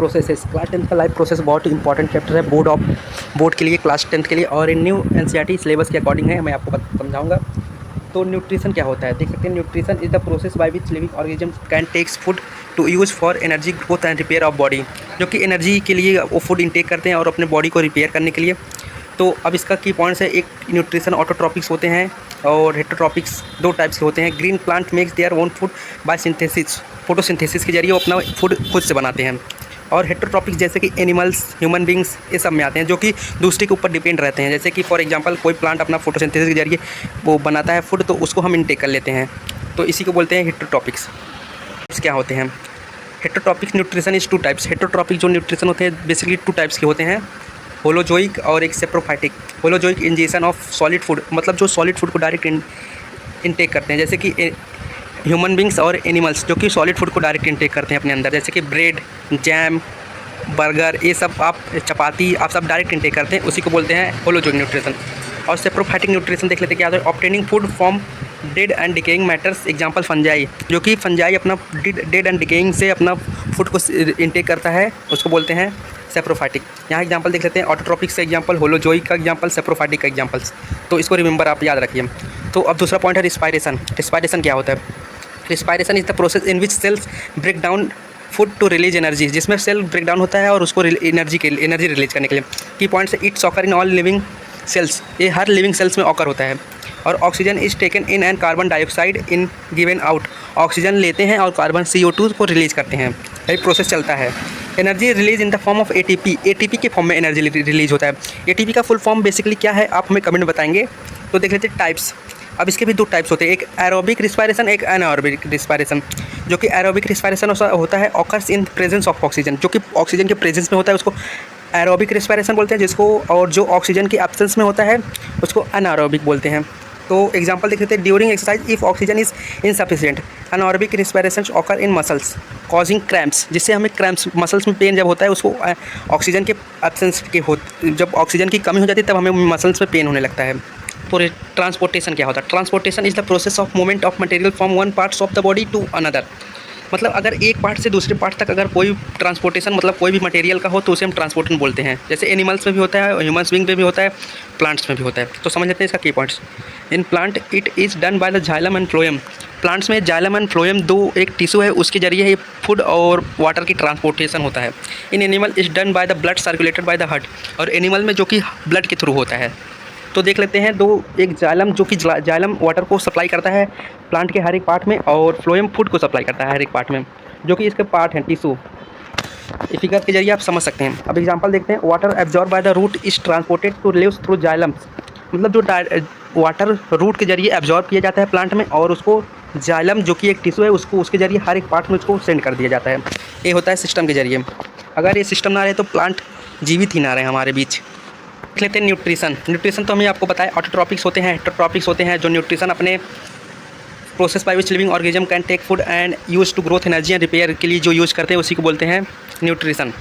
Processes. Class 10 का life process बहुत important chapter है बोर्ड के लिए, क्लास 10 के लिए, और इन न्यू एनसीईआरटी सिलेबस के अकॉर्डिंग है, मैं आपको समझाऊंगा। तो न्यूट्रिशन क्या होता है, देख सकते हैं। Nutrition is the process by which living organism can takes food to use for energy growth and repair of body, जो कि एनर्जी के लिए वो फूड इंटेक करते हैं और अपने बॉडी को रिपेयर करने के लिए। तो अब इसका की पॉइंट्स है, एक न्यूट्रिशन ऑटोट्रॉपिक्स होते हैं और हेटरोट्रॉपिक्स, दो टाइप्स के होते हैं। Green plant makes there own food by synthesis, photosynthesis के जरिए वो अपना फूड खुद से बनाते हैं। और हेटरोट्रॉपिक्स जैसे कि एनिमल्स, ह्यूमन बींग्स, ये सब में आते हैं, जो कि दूसरे के ऊपर डिपेंड रहते हैं। जैसे कि फॉर एग्जांपल कोई प्लांट अपना फोटोसिंथेसिस के जरिए वो बनाता है फूड, तो उसको हम इनटेक कर लेते हैं, तो इसी को बोलते हैं हेटरोट्रॉपिक्स। क्या होते हैं heterotrophic nutrition is two types. Heterotrophic जो न्यूट्रिशन होते हैं बेसिकली टू टाइप्स के होते हैं, होलोजोइक और एक saprophytic. Holozoic injection of solid food, मतलब जो सॉलिड फूड को डायरेक्ट इनटेक करते हैं, जैसे कि ह्यूमन बींग्स और एनिमल्स जो कि सॉलिड फूड को डायरेक्ट इनटेक करते हैं अपने अंदर, जैसे कि ब्रेड, जैम, बर्गर, ये सब आप, चपाती, आप सब डायरेक्ट इनटेक करते हैं, उसी को बोलते हैं होलोजोइक न्यूट्रिशन। और सेप्रोफाइटिक न्यूट्रिशन देख लेते हैं क्या होता है। Obtaining food from dead and decaying matters, example fungi, जो कि फंजाई अपना डेड एंड डिकेइंग से अपना फूड को इनटेक करता है, उसको बोलते हैं सेप्रोफाइटिक। यहाँ एग्जांपल देख लेते हैं, ऑटोट्रॉपिक से एग्जांपल, होलोजोइक का एग्जांपल, सेप्रोफाइटिक का एग्जांपल्स, तो इसको रिमेंबर आप याद रखिए। तो अब दूसरा पॉइंट है रिस्पायरेशन। रिस्पायरेशन क्या होता है। Respiration is the process in which cells break down food to release energy, जिसमें सेल ब्रेक डाउन होता है और उसको एनर्जी रिलीज करने के लिए। की पॉइंट्स है, it's occur in all living cells, ये हर लिविंग सेल्स में ऑकर होता है। और oxygen is taken in and carbon dioxide in given out, oxygen लेते हैं और कार्बन CO2 को रिलीज करते हैं, यही प्रोसेस चलता है। Energy release in the form of ATP, ATP के फॉर्म में एनर्जी रिलीज होता है। ATP का फुल फॉर्म बेसिकली क्या है, आप हमें कमेंट बताएंगे। तो देख लेते हैं टाइप्स। अब इसके भी दो टाइप्स होते हैं, एक एरोबिक रिस्पायरेशन, एक एनारोबिक रिस्पायरेशन। जो कि एरोबिक रिस्पायरेशन होता है occurs in presence of oxygen, जो कि ऑक्सीजन के प्रेजेंस में होता है, उसको एरोबिक रिस्पायरेशन बोलते हैं जिसको, और जो ऑक्सीजन के एब्सेंस में होता है उसको एनारोबिक बोलते हैं। तो एग्जांपल देख लेते हैं, during exercise if oxygen is insufficient, anaerobic respiration occur in muscles causing cramps, जिससे हमें क्रैम्प्स, मसल्स में पेन जब होता है उसको ऑक्सीजन के एब्सेंस के जब ऑक्सीजन की कमी हो जाती है तब हमें मसल्स में पेन होने लगता है। तो ट्रांसपोर्टेशन क्या होता है। Transportation is the process of movement of material from one parts of the body to another, मतलब अगर एक पार्ट से दूसरे पार्ट तक अगर कोई ट्रांसपोर्टेशन, मतलब कोई भी मटेरियल का हो, तो उसे हम ट्रांसपोर्टेशन बोलते हैं। जैसे एनिमल्स में भी होता है, ह्यूमन्स बीइंग में भी होता है, प्लांट्स में भी होता है। तो समझ लेते हैं इसका की points. In plant it is done by the xylem and phloem, plants में जाइलम एंड फ्लोएम दो एक टिश्यू है, उसके जरिए ये फूड और वाटर की ट्रांसपोर्टेशन होता है। In animal is done by the blood circulated by the heart, और एनिमल में जो कि ब्लड के थ्रू होता है। तो देख लेते हैं, दो, एक जाइलम जो कि जाइलम वाटर को सप्लाई करता है प्लांट के हर एक पार्ट में, और फ्लोएम फूड को सप्लाई करता है हर एक पार्ट में, जो कि इसके पार्ट हैं टिश्यू। इस फिगर के जरिए आप समझ सकते हैं। अब एग्जांपल देखते हैं, water absorb by the root is transported to leaves through xylems, मतलब जो वाटर रूट के जरिए एब्जॉर्ब किया जाता है प्लांट में, और उसको जाइलम जो कि एक टिश्यू है उसको उसके जरिए हर एक पार्ट में उसको सेंड कर दिया जाता है। ये होता है सिस्टम के जरिए। अगर ये सिस्टम ना रहे तो प्लांट जीवित ही ना रहे हमारे बीच। देख लेते हैं न्यूट्रिशन। न्यूट्रिशन तो हमें आपको बताया, ऑटोट्रॉपिक्स होते हैं, हेटरोट्रॉपिक्स होते हैं, जो न्यूट्रिशन अपने process by which living organism can take food and use to growth energy and repair के लिए जो यूज़ करते हैं उसी को बोलते हैं न्यूट्रिशन।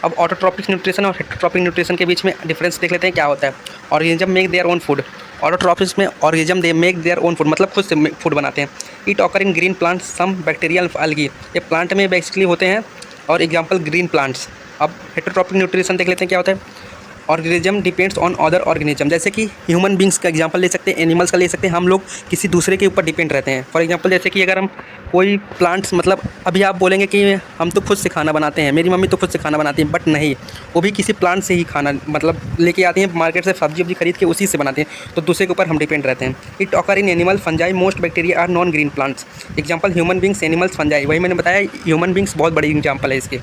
अब ऑटोट्रॉपिक न्यूट्रिशन और हेटरोट्रॉपिक न्यूट्रिशन के बीच में डिफरेंस देख लेते हैं क्या होता है। Organism make their own food, autotrophics में organism they make their own food, मतलब खुद से फूड बनाते हैं। It occur in green plants, some bacterial algae, ये प्लांट में बेसिकली होते हैं, और एग्जाम्पल ग्रीन प्लांट्स। अब हेटरोट्रॉपिक न्यूट्रिशन देख लेते हैं क्या होता है। Organism depends on other organism, जैसे कि ह्यूमन बींग्स का एग्जांपल ले सकते हैं, एनिमल्स का ले सकते हैं, हम लोग किसी दूसरे के ऊपर डिपेंड रहते हैं। फॉर एग्जांपल जैसे कि अगर हम कोई प्लांट्स, मतलब अभी आप बोलेंगे कि हम तो खुद से खाना बनाते हैं, मेरी मम्मी तो खुद से खाना बनाती है, बट नहीं, वो भी किसी प्लांट से ही खाना मतलब लेके आती हैं मार्केट से, सब्जी वब्जी खरीद के उसी से बनाते हैं, तो दूसरे के ऊपर हम डिपेंड रहते हैं। It occur in animal, fungi, most bacteria are non green plants, example human beings, animals, fungi, वही मैंने बताया, ह्यूमन बींग्स बहुत बड़ी एग्जाम्पल है इसके।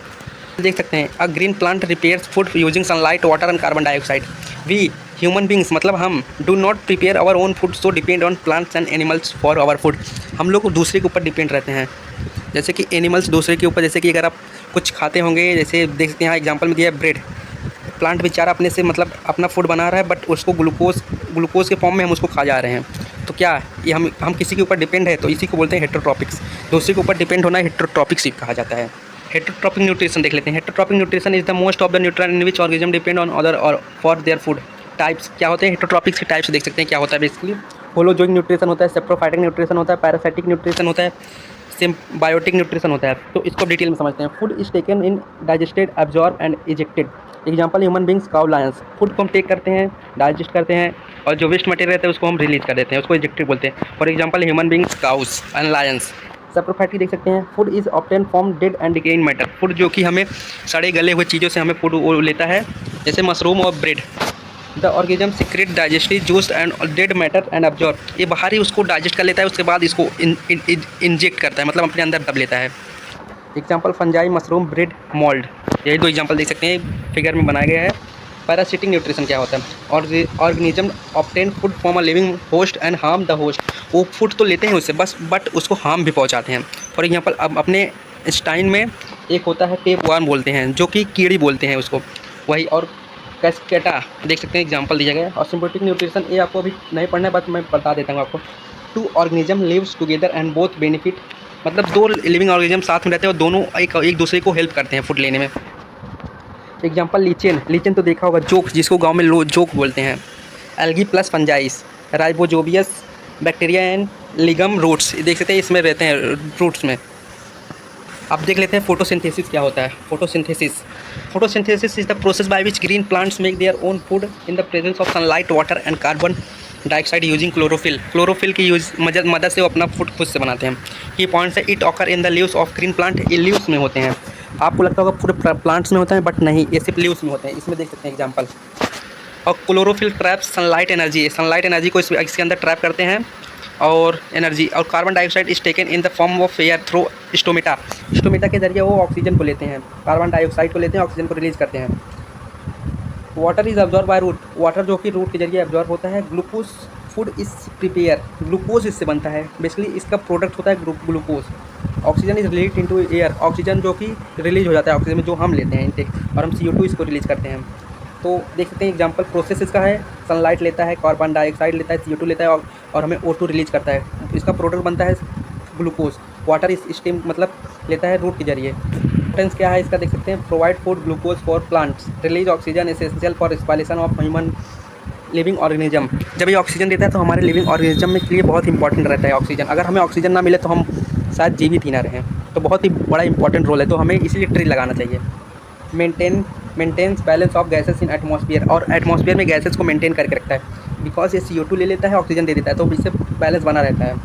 देख सकते हैं, a green plant repairs food using sunlight, water and carbon dioxide. We human beings, मतलब हम do not prepare our own food, so depend on plants and animals for our food, हम लोग दूसरे के ऊपर डिपेंड रहते हैं। जैसे कि एनिमल्स दूसरे के ऊपर, जैसे कि अगर आप कुछ खाते होंगे, जैसे देख सकते हैं यहाँ एग्जांपल में दिया है ब्रेड, प्लांट बेचारा अपने से मतलब अपना फूड बना रहा है, बट उसको ग्लूकोज के फॉर्म में हम उसको खा जा रहे हैं, तो क्या ये हम किसी के ऊपर डिपेंड है, तो इसी को बोलते हैं हेटरोट्रॉपिक्स। दूसरे के ऊपर डिपेंड होना हेटरोट्रॉपिक्स कहा जाता है। हेटरोट्रॉपिक न्यूट्रिशन देख लेते हैं। Heterotrophic nutrition is the most of the nutrient in which organism depend on other और फॉर देयर फूड। टाइप्स क्या होते हैं हेटरोट्रॉपिक्स के टाइप्स देख सकते हैं क्या होता है बेसिकली। होलोजोइक न्यूट्रिशन होता है, सेप्रोफाइटिक न्यूट्रिशन होता है, पैरासाइटिक न्यूट्रिशन होता है, सिम बायोटिक न्यूट्रिशन होता है। तो इसको डिटेल में समझते हैं। Food is taken in digested, absorb and ejected. Example human beings, cow, Lions. Food को हम टेक करते हैं, डाइजेस्ट करते हैं, और जो वेस्ट मटेरियल रहता है उसको हम रिलीज कर देते हैं, उसको इजेक्टेड बोलते हैं। For example human beings, cows and Lions. Saprophyte की देख सकते हैं। Food is obtain from dead and decaying matter. Food जो कि हमें सड़े गले हुए चीज़ों से हमें फूड लेता है, जैसे मशरूम और bread. The organism secret digestive juice and dead matter and absorb. ये बाहर ही उसको डाइजेस्ट कर लेता है, उसके बाद इसको इंजेक्ट करता है, मतलब अपने अंदर दब लेता है। Example fungi, mushroom, bread, mould. यही दो एग्जाम्पल देख सकते हैं, फिगर में बनाया गया है। पैरासिटिक न्यूट्रिशन क्या होता है? Organism obtain food from a living host and harm the host. वो फूड तो लेते हैं उससे बस, बट उसको हार्म भी पहुंचाते हैं। फॉर एग्जांपल अब अपने स्टाइन में एक होता है टेप वर्म बोलते हैं, जो कि कीड़ी बोलते हैं उसको, वही। और कैस्केटा देख सकते हैं, एग्जांपल दिया गया है। और सिम्बियोटिक न्यूट्रिशन ये आपको अभी नहीं पढ़ना है, बट मैं बता देता हूँ आपको। Two organism lives together and both benefit. मतलब दो लिविंग ऑर्गेनिज्म साथ में रहते हैं और दोनों एक दूसरे को हेल्प करते हैं फूड लेने में। Example lichen. लीचेन तो देखा होगा, जोक, जिसको गांव में जोक बोलते हैं। Algae plus fungi, rhizobium bacteria and legume roots. देख सकते हैं इसमें रहते हैं रूट्स में। अब देख लेते हैं फोटोसिंथेसिस क्या होता है। Photosynthesis is the process by which green plants make their own food in the presence of sunlight, water and carbon dioxide using chlorophyll. Chlorophyll की मदद से वो अपना फूड खुद से बनाते हैं। की पॉइंट्स है, it occur in the leaves of green plant. ये लीव्स में होते हैं। आपको लगता होगा पूरे प्लांट्स में होते हैं, बट नहीं, ये सिर्फ लीव्स में होते हैं। इसमें देख सकते हैं एग्जाम्पल। और chlorophyll traps sunlight energy. Sunlight energy को इसके अंदर ट्रैप करते हैं और एनर्जी। और carbon dioxide is taken in the form of air through stomata. Stomata के जरिए वो ऑक्सीजन को लेते हैं, कार्बन डाइऑक्साइड को लेते हैं, ऑक्सीजन को रिलीज करते हैं। Water is absorb by root. Water जो कि रूट के जरिए अब्जॉर्ब होता है। Glucose food is prepare. Glucose इससे बनता है, बेसिकली इसका प्रोडक्ट होता है glucose. Oxygen is release into air. Oxygen जो कि रिलीज हो जाता है ऑक्सीजन में, जो हम लेते हैं इनटेक, और हम CO2 इसको रिलीज करते हैं। तो देख सकते हैं एग्जांपल प्रोसेस इसका है। सनलाइट लेता है, कार्बन डाइऑक्साइड लेता है, CO2 लेता है, और हमें O2 रिलीज करता है। इसका प्रोडक्ट बनता है ग्लूकोज। वाटर इस स्टीम मतलब लेता है रूट के जरिए। इंपॉर्टेंस क्या है इसका देख सकते हैं। Provide food glucose for plants, release oxygen essential for respiration of human living organism. जब ये ऑक्सीजन देता है तो हमारे लिविंग ऑर्गेनिज्म में के लिए बहुत इंपॉर्टेंट रहता है ऑक्सीजन। अगर हमें ऑक्सीजन ना मिले तो हम शायद जीवित ही ना रहें। तो बहुत ही बड़ा इंपॉर्टेंट रोल है, तो हमें इसलिए ट्री लगाना चाहिए। Maintains balance of gases in atmosphere. और एटमॉस्फेयर में गैसेस को मेंटेन करके रखता है, बिकॉज ये CO2 ले लेता है, ऑक्सीजन दे देता है, तो इससे बैलेंस बना रहता है।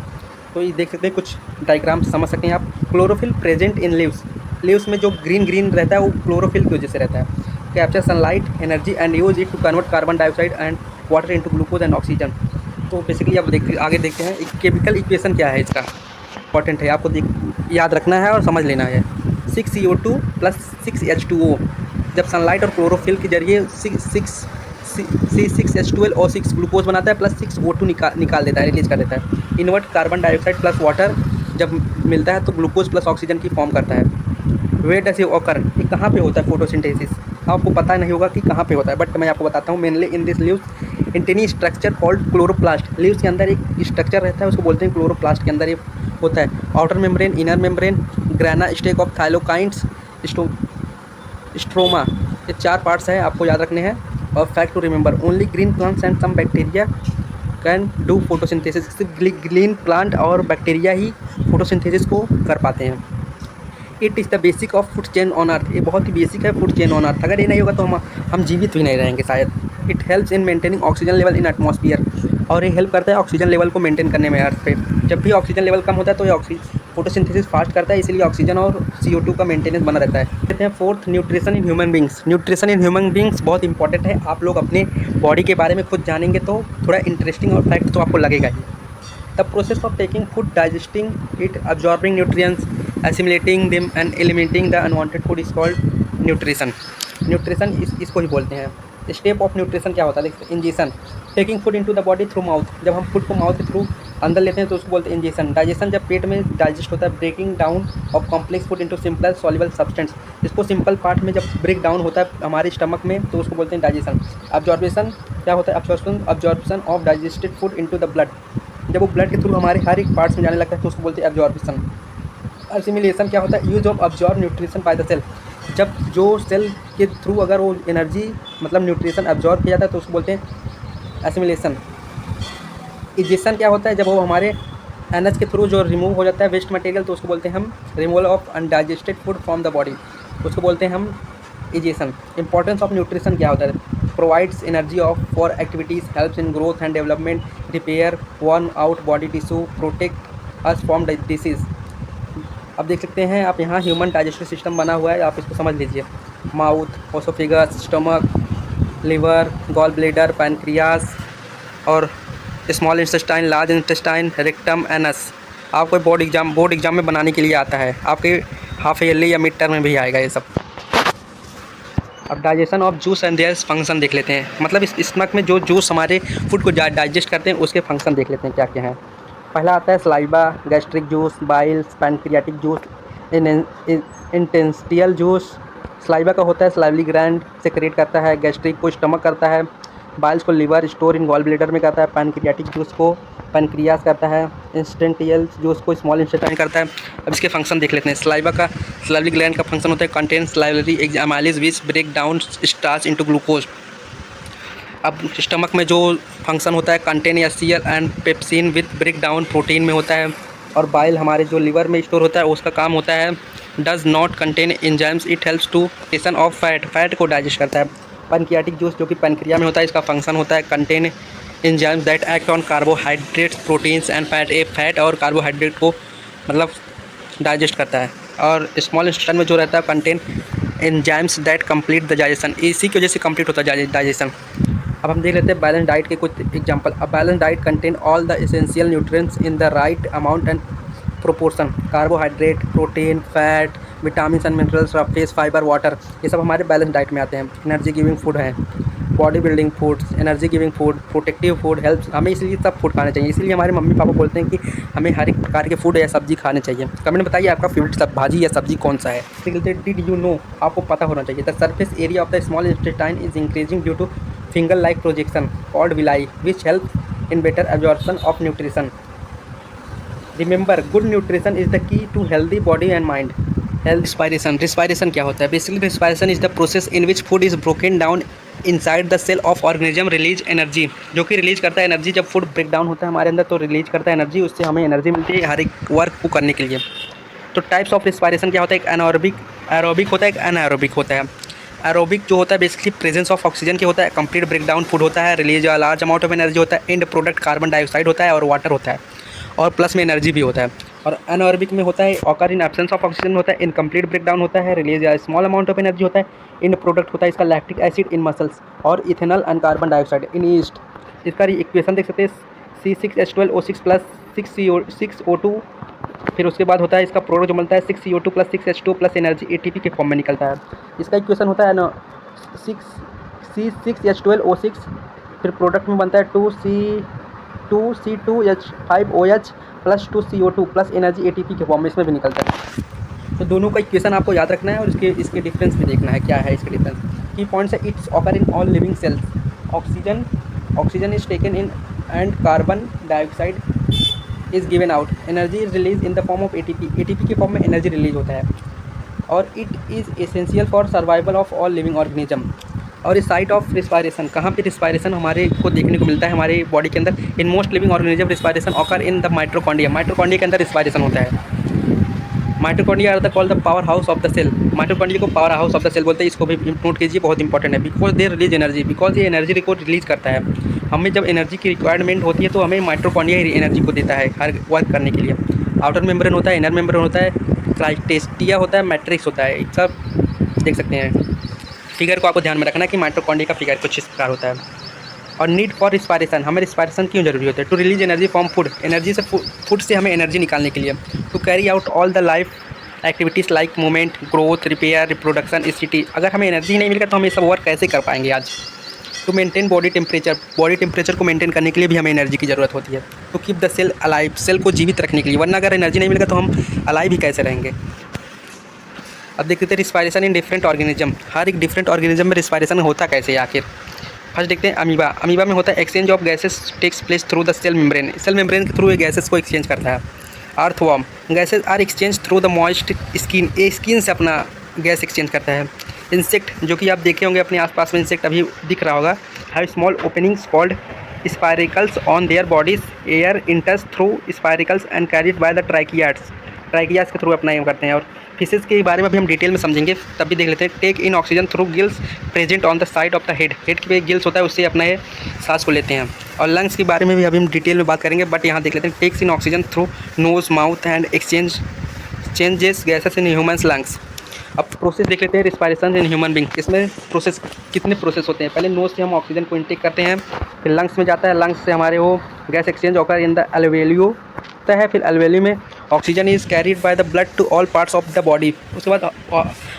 तो ये देख सकते हैं, कुछ डायग्राम समझ सकते हैं आप। Chlorophyll present in leaves. Leaves में जो ग्रीन रहता है वो क्लोरोफिल की वजह से रहता है। Capture sunlight energy and use it to convert carbon dioxide and water into glucose and oxygen. तो बेसिकली अब आगे देखते हैं केमिकल इक्वेशन क्या है इसका। इंपॉर्टेंट है, आपको याद रखना है और समझ लेना है। 6CO2 + 6H2O। जब सनलाइट और क्लोरोफिल के जरिए 6H12 और 6 ग्लूकोज बनाता है, प्लस 6O2 निकाल देता है, रिलीज कर देता है। Invert carbon dioxide plus water जब मिलता है तो ग्लूकोज प्लस ऑक्सीजन की फॉर्म करता है। Where does it occur? ये कहाँ पे होता है फोटोसिंथेसिस? आपको पता नहीं होगा कि कहाँ पे होता है, बट मैं आपको बताता हूँ। Mainly in this leaves in tiny structure called chloroplast. Leaves के अंदर एक स्ट्रक्चर रहता है, उसको बोलते हैं क्लोरोप्लास्ट। के अंदर ये होता है outer membrane, inner membrane, grana, stack of thylakoids, stroma. ये 4 पार्ट्स हैं, आपको याद रखने हैं। और fact to remember, only green plants and some bacteria can do photosynthesis. सिर्फ ग्रीन प्लांट और बैक्टीरिया ही फोटोसिंथेसिस को कर पाते हैं। It is the basic of food chain on earth. ये बहुत ही बेसिक है फूड चेन ऑन अर्थ। अगर ये नहीं होगा तो हम जीवित भी नहीं रहेंगे शायद। It helps in maintaining oxygen level in atmosphere. और ये हेल्प करता है ऑक्सीजन लेवल को मेंटेन करने में अर्थ पे। जब भी ऑक्सीजन लेवल कम होता है तो ये फोटोसिंथेसिस फास्ट करता है, इसलिए ऑक्सीजन और CO2 का मेंटेनेंस बना रहता है। कहते हैं fourth, nutrition in human beings. Nutrition in human beings बहुत इंपॉर्टेंट है। आप लोग अपने बॉडी के बारे में खुद जानेंगे तो थोड़ा इंटरेस्टिंग और फैक्ट तो आपको लगेगा ही। The process of taking food, digesting it, absorbing nutrients, assimilating them and eliminating the unwanted food is called nutrition. Nutrition इसको ही बोलते हैं। स्टेप ऑफ न्यूट्रिशन क्या होता है? देखते ingestion. Taking food into the body through mouth. जब हम food को माउथ के थ्रू अंदर लेते हैं तो उसको बोलते हैं इंजेशन। डाइजेशन जब पेट में डाइजेस्ट होता है, breaking down of complex food into simple soluble substance. इसको सिंपल पार्ट में जब ब्रेक डाउन होता है हमारे स्टमक में तो उसको बोलते हैं डाइजेशन। अब्जॉर्बेशन क्या होता है? Absorption of digested food into the blood. जब वो ब्लड के थ्रू हमारे हर एक पार्ट्स में जाने लगता है तो उसको बोलते हैं एब्जॉर्प्शन। असिमिलेशन क्या होता है? Use of absorb nutrition by the cell. जब जो सेल के थ्रू अगर वो एनर्जी मतलब न्यूट्रिशन अब्जॉर्ब किया जाता है तो उसको बोलते हैं एसिमिलेशन। इजेशन क्या होता है? जब वो हमारे एनएच के थ्रू जो रिमूव हो जाता है वेस्ट मटेरियल, तो उसको बोलते हैं हम removal of undigested food from the body, उसको बोलते हैं हम इजेशन। इंपॉर्टेंस ऑफ न्यूट्रिशन क्या होता है? Provides energy of for activities, helps in growth and development, repair worn out body tissue, protect us from disease. अब देख सकते हैं आप यहाँ ह्यूमन डाइजेस्टिव सिस्टम बना हुआ है, आप इसको समझ लीजिए। Mouth, oesophagus, stomach, liver, gall bladder, pancreas और small intestine, large intestine, rectum, anus. आपको बोर्ड एग्जाम में बनाने के लिए आता है, आपके हाफ ईयरली या मिड टर्म में भी आएगा ये सब। अब digestion of juice and their function देख लेते हैं, मतलब इस स्टमक में जो जूस हमारे फूड को डाइजेस्ट करते हैं उसके फंक्शन देख लेते हैं क्या क्या हैं। पहला आता है saliva, gastric juice, biles, pancreatic juice, intestinal juice. Saliva का होता है सलाइवली ग्लैंड सेक्रेट करता है, गैस्ट्रिक को स्टमक करता है, बाइल्स को liver store in gall bladder में करता है, पैनक्रियाटिक जूस को पैनक्रियास करता है, इंस्टेंटियल जूस को स्मॉल इंटेस्टाइन करता है। अब इसके फंक्शन देख लेते हैं। सलाइवा का सलाइवली ग्लैंड का फंक्शन होता है contain salivary amylase which break down starch into glucose. अब स्टमक में जो फंक्शन होता है contain HCL and pepsin with break down protein में होता है। और बाइल हमारे जो लिवर में स्टोर होता है उसका काम होता है does not contain enzymes, it helps to digestion of fat को डाइजेस्ट करता है। पैनक्रियाटिक जूस जो कि पैनक्रिया में होता है, इसका फंक्शन होता है contain enzymes that act on carbohydrates, proteins and fat और कार्बोहाइड्रेट को मतलब डाइजेस्ट करता है। और स्मॉल इंटेस्टाइन में जो रहता है contain enzymes that complete the digestion, इसी की वजह से कंप्लीट होता है डाइजेशन। अब हम देख लेते हैं बैलेंस डाइट के कुछ example. A balance diet contain all the essential nutrients in the right amount and proportion, carbohydrate, protein, fat, vitamin and minerals, surface fibre, water, ये सब हमारे बैलेंस डाइट में आते हैं। एनर्जी गिविंग फूड है, body building foods, energy giving food, protective food, helps, हमें इसलिए सब फूड खाने चाहिए। इसलिए हमारे मम्मी पापा बोलते हैं कि हमें हर एक प्रकार के फूड या सब्जी खाने चाहिए। कमेंट में बताइए आपका फेवरेट भाजी या सब्जी कौन सा है। डिड यू नो, आपको पता होना चाहिए। The surface area of the small intestine is increasing due to finger like projection called villi which help in better absorption of nutrition. Remember, good nutrition is the key to healthy body and mind. Respiration क्या होता है? Basically respiration is the process in which food is broken down inside the cell of organism release energy, जो कि release करता है energy. जब food break down होता है हमारे अंदर तो रिलीज करता है एनर्जी, उससे हमें एनर्जी मिलती है हर एक वर्क को करने के लिए। तो टाइप्स ऑफ रिस्पायरेशन क्या होता है? एक एरोबिक होता है, एक अनएरोबिक होता है। एरोबिक जो होता है बेसिकली प्रेजेंस ऑफ ऑक्सीजन के होता है, कंप्लीट ब्रेक डाउन फूड होता है, release large amount of energy होता है, एंड प्रोडक्ट कार्बन डाइऑक्साइड होता है और वाटर होता है, और प्लस में एनर्जी भी होता है। और अनएरोबिक में होता है occur in absence of oxygen होता है, इनकम्प्लीट ब्रेक डाउन होता है, रिलीज या स्मॉल अमाउंट ऑफ एनर्जी होता है, इन प्रोडक्ट होता है इसका लैक्टिक एसिड इन मसल्स और ethanol and carbon dioxide in east. इसका इक्वेशन देख सकते हैं C6H12O6 प्लस 6CO2, फिर उसके बाद होता है इसका प्रोडक्ट जो मिलता है 6CO2 plus 6H2 plus energy ATP के फॉर्म में निकलता है। इसका इक्वेशन होता है ना 6C6H12O6, फिर प्रोडक्ट में बनता है 2C2H5OH plus 2CO2 plus energy ATP के फॉर्म में इसमें भी निकलता है। तो दोनों का इक्वेशन आपको याद रखना है और इसके डिफरेंस भी देखना है क्या है इसके डिफरेंस। की पॉइंट्स है, it's occur in all living cells, oxygen is taken in and carbon dioxide is given out, energy is release in the form of ATP के फॉर्म में एनर्जी रिलीज होता है, और it is essential for survival of all living organism. और इस site of respiration, कहाँ पे respiration हमारे को देखने को मिलता है हमारे बॉडी के अंदर? In most living organism respiration occur in the mitochondria, mitochondria के अंदर रिस्पायरेशन होता है। Mitochondria are the called the powerhouse of the cell, mitochondria को powerhouse of the cell बोलते हैं, इसको भी नोट कीजिए, बहुत इंपॉर्टेंट है। Because they release energy, because ये एनर्जी को रिलीज करता है। हमें जब एनर्जी की रिक्वायरमेंट होती है तो हमें माइटोकॉन्ड्रिया ही एनर्जी को देता है हर वर्क करने के लिए। आउटर मेम्ब्रेन होता है, इनर मेम्ब्रेन होता है, क्राइटेस्टिया होता है, मैट्रिक्स होता है, सब देख सकते हैं। फिगर को आपको ध्यान में रखना है कि माइटोकॉन्ड्रिया का फिगर कुछ इस प्रकार होता है। और नीड फॉर रिस्पायरेशन, हमें रिस्पायरेशन क्यों जरूरी होता है? To release energy from food, energy से फूड से हमें एनर्जी निकालने के लिए। To carry out all the life activities like movement, growth, repair, reproduction, इसिटी। अगर हमें एनर्जी नहीं मिलेगा तो हम ये सब वर्क कैसे कर पाएंगे आज? टू मेंटेन बॉडी टेम्परेचर को मेंटेन करने के लिए भी हमें एनर्जी की ज़रूरत होती है। To keep the cell alive, cell को जीवित रखने के लिए, वरना अगर एनर्जी नहीं मिलेगा तो हम अलाइव ही कैसे रहेंगे? अब देखते हैं रिस्पायरेशन इन डिफरेंट ऑर्गेनिज्म, हर एक डिफरेंट ऑर्गेनिज्म में रिस्पायरेशन होता कैसे है आखिर। फर्स्ट देखते हैं अमीबा में होता है exchange of gases takes place through the cell membrane के थ्रू ये गैसेस को एक्सचेंज करता है। Earthworm, gases are exchange through the moist skin, ये स्किन से अपना गैस एक्सचेंज करता है। इंसेक्ट, जो कि आप देखे होंगे अपने आसपास में इंसेक्ट अभी दिख रहा होगा, have small openings called spiracles on their bodies, air enters through spiracles and carried by the tracheids, tracheas के थ्रू अपना ये करते हैं। और फिशेस के बारे में भी हम डिटेल में समझेंगे, तब भी देख लेते हैं। Take in oxygen through gills present on the side of the head, head के गिल्स होता है, उससे अपना ये सांस को लेते हैं। और लंग्स के बारे में भी अभी हम डिटेल में बात करेंगे, बट यहाँ देख लेते हैं। Takes in oxygen through nose mouth and changes gases in humans lungs. अब प्रोसेस देख लेते हैं रिस्पायरेशन इन ह्यूमन बींग। इसमें प्रोसेस कितने प्रोसेस होते हैं। पहले नोज से हम ऑक्सीजन को इनटेक करते हैं, फिर लंग्स में जाता है, लंग्स से हमारे वो गैस एक्सचेंज होकर इन द एल्वेलियो होता है, फिर एल्वेलियो में oxygen is carried by the blood to all parts of the body, उसके बाद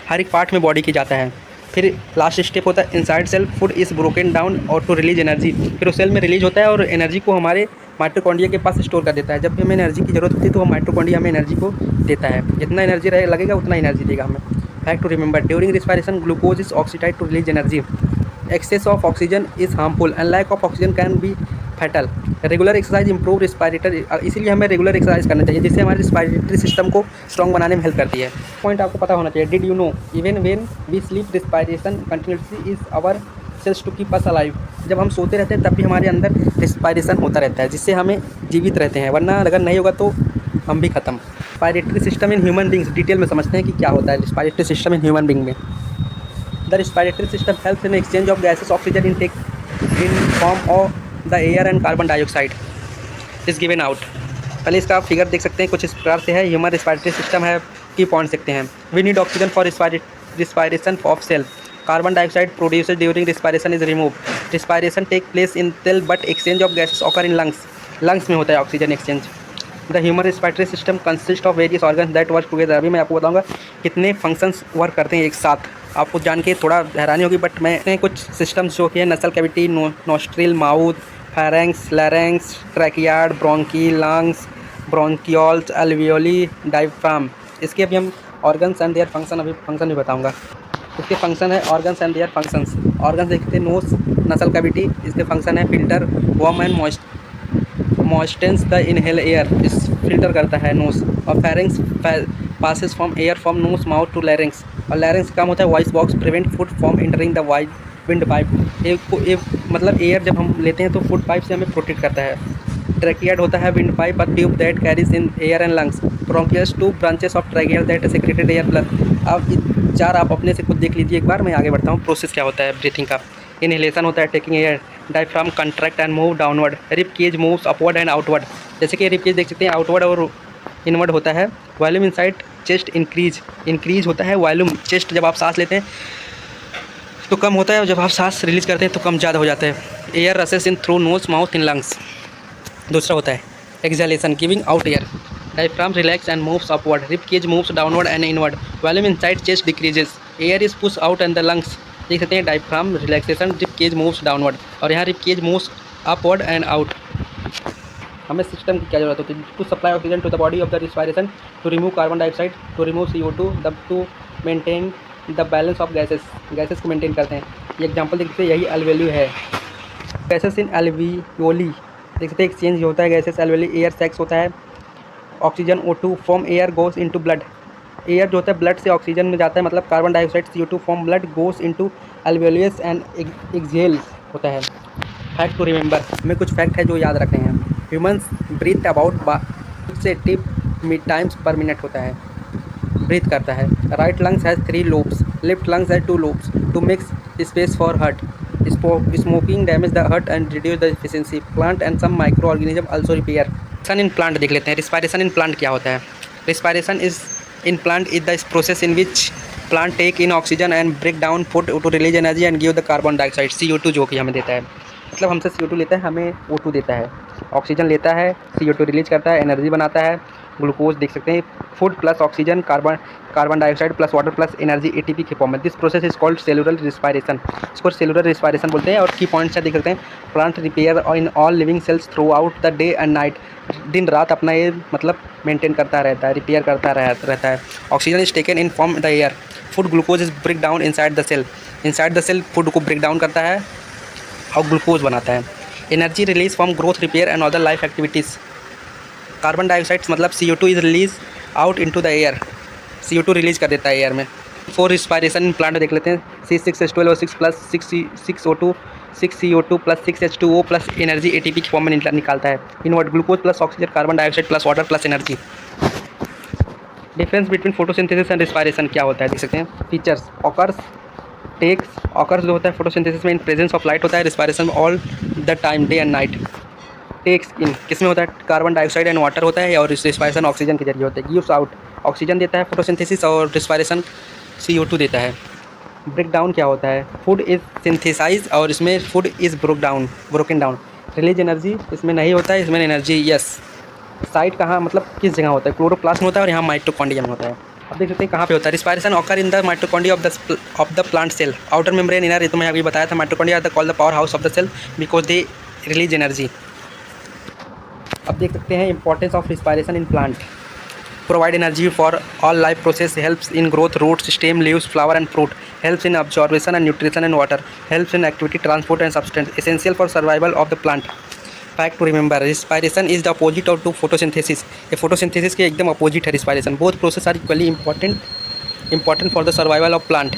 हर एक पार्ट में बॉडी की जाता है। फिर लास्ट स्टेप होता है inside cell food is broken down और टू रिलीज एनर्जी, फिर उस सेल में रिलीज होता है और एनर्जी को हमारे माइटोकॉन्ड्रिया के पास स्टोर कर देता है। जब भी हमें एनर्जी की जरूरत होती है तो वो माइटोकॉन्ड्रिया हमें एनर्जी को देता है, जितना एनर्जी लगेगा उतना एनर्जी देगा हमें। Fact to remember, during respiration glucose is oxidized to release energy, excess of oxygen is harmful and lack of oxygen can be fatal. Regular exercise improve respiratory, इसीलिए हमें रेगुलर एक्सरसाइज करना चाहिए, जिससे हमारे रिस्पायरेटरी सिस्टम को strong बनाने में help करती है। पॉइंट आपको पता होना चाहिए। Did you know even when we sleep respiration continuously is our cells to keep us alive, जब हम सोते रहते हैं तब भी हमारे अंदर रिस्पायरेशन होता रहता है, जिससे हमें जीवित रहते हैं, वरना अगर नहीं होगा तो हम भी खत्म। Respiratory system in human beings, detail में समझते हैं कि क्या होता है respiratory system in human being में। The respiratory system helps in exchange of gases oxygen intake in form of the air and carbon dioxide is given out. पहले इसका आप फिगर देख सकते हैं, कुछ इस प्रकार से है। ह्यूमन रिस्पायरेटरी सिस्टम है, की पॉइंट सकते हैं। We need oxygen for respiration of cell, carbon dioxide produce during respiration is remove, respiration take place in cell but exchange of gases occur in lungs, lungs में होता है oxygen exchange. The human respiratory system consist of various organs that work together. अभी मैं आपको बताऊंगा कितने functions work करते हैं एक साथ, आपको जान के थोड़ा हैरानी होगी, बट मैं कुछ सिस्टम्स जो कि है nasal cavity, nostril, mouth, pharynx, larynx, ट्रैकियार्ड, bronchi, lungs, bronchioles, alveoli, diaphragm, इसके अभी हम ऑर्गन्स एंड देयर फंक्शन भी बताऊंगा। इसके फंक्शन है organs and their functions. Organs देखते हैं नोस, नसल कैविटी, इसके फंक्शन है filter, warm and moistens the inhale air, इस फिल्टर करता है नोस। और pharynx passes from air from nose mouth to larynx, और लैरिंक्स काम होता है voice box, prevent food from entering the windpipe, एक मतलब एयर जब हम लेते हैं तो फूड पाइप से हमें प्रोटेक्ट करता है। ट्रैकियाड होता है wind pipe, a tube that carries in air and lungs. Bronchioles, two branches of tracheal that secreted air plus. अब चार आप अपने से खुद देख लीजिए एक बार, मैं आगे बढ़ता हूँ। प्रोसेस क्या होता है ब्रीथिंग का। इनहेलेशन होता है taking air, diaphragm contract and move downward, rib cage moves upward and outward, जैसे कि रिब केज देख सकते हैं आउटवर्ड और इनवर्ड होता है। वॉल्यूम इनसाइड चेस्ट इंक्रीज होता है वॉल्यूम, चेस्ट जब आप सांस लेते हैं तो कम होता है और जब आप सांस रिलीज करते हैं तो कम ज़्यादा हो जाता है। Air rushes in through nose mouth in lungs. दूसरा होता है exhalation, giving out air, diaphragm relax and moves upward, rib cage moves downward and inward, volume inside chest decreases, air is push out and the lungs. देख सकते हैं diaphragm relaxation, rib cage moves downward, और यहाँ rib cage moves upward and out. हमें system की क्या जरूरत होती है? To supply oxygen to the body of the respiration, to remove carbon dioxide, to remove CO2, to maintain the balance of gases को maintain करते हैं। ये एग्जांपल देखते हैं, यही एल्वेल्यू है। गैसेस इन एल्वियोली, देख सकते हैं एक्सचेंज होता है गैसेस एल्वेली। एयर सैक्स होता है, oxygen O2 from air goes into blood, air जो होता है ब्लड से ऑक्सीजन में जाता है, मतलब carbon dioxide CO2 from blood goes into alveolus and exhale होता है। फैक्ट टू रिमेंबर, हमें कुछ फैक्ट है जो याद रखने हैं। ह्यूमंस ब्रीथ अबाउट से 80 टाइम्स पर मिनट होता है, ब्रीथ करता है। Right lungs has 3 lobes, left lungs has 2 lobes to makes space for heart. Smoking damage the heart and reduce the efficiency. Plant and some micro organism also repair. Sun in plant देख लेते हैं। Respiration in plant क्या होता है? Respiration is in plant is the process in which plant take in oxygen and break down food to release energy and give the carbon dioxide CO2 जो कि हमें देता है, मतलब हमसे CO2 लेता है, हमें O2 देता है। ऑक्सीजन लेता है, CO2 रिलीज करता है, एनर्जी बनाता है। ग्लूकोज देख सकते हैं, food plus oxygen, carbon dioxide plus water plus energy ATP के फॉर्म में। This process is called cellular respiration, इसको सेलुलर रिस्पायरेशन बोलते हैं। और की पॉइंट्स देख सकते हैं, plant repair in all living cells through out the day and night, दिन रात अपना ये मतलब मेंटेन करता रहता है, रिपेयर करता रहता है। Oxygen is taken in from the air, food glucose is break down inside the cell, food को ब्रेक डाउन करता है और ग्लूकोज बनाता है। Energy release from growth, repair and other life activities. Carbon dioxide मतलब CO2 is release out into the air, CO2 release कर देता है एयर में। फॉर रिस्पायरेशन इन प्लांट देख लेते हैं। C6H12 और 6 plus 6O2 6CO2 plus 6H2O plus energy ATP की फॉर्म में निकालता है। In word glucose plus oxygen carbon dioxide plus water plus energy. Difference between photosynthesis and respiration क्या होता है देख सकते हैं। फीचर्स ऑकर्स जो होता है फोटोसिंथेसिस में इन प्रेजेंस ऑफ लाइट होता है, रिस्पायरेशन में all the time day and night. Takes in किसमें होता है, कार्बन डाइऑक्साइड एंड वाटर होता है, और रिस्पायरेशन ऑक्सीजन के जरिए होता है। गिव्स आउट ऑक्सीजन देता है फोटोसिंथेसिस, और रिस्पायरेशन CO2 देता है। ब्रेक डाउन क्या होता है, फूड इज सिंथेसाइज और इसमें food is broken down. Release energy इसमें नहीं होता है, इसमें एनर्जी यस। साइट कहाँ मतलब किस जगह होता है, क्लोरोप्लास्ट में होता है और यहाँ माइटोकॉन्ड्रिया में होता है। अब देख सकते हैं कहाँ पे होता है। Respiration occur in the mitochondria of the plant cell, outer membrane inner, ये तो मैं अभी बताया था। Mitochondria are called the powerhouse of the cell because they release energy. अब देख सकते हैं importance of respiration in plant. Provide energy for all life process, helps in growth, roots, stem, leaves, flower and fruit, helps in absorption and nutrition and water, helps in activity, transport and substance, essential for survival of the plant. Fact to remember, respiration is the opposite of to photosynthesis. ये photosynthesis के एकदम opposite है respiration. Both process are equally important for the survival of plant.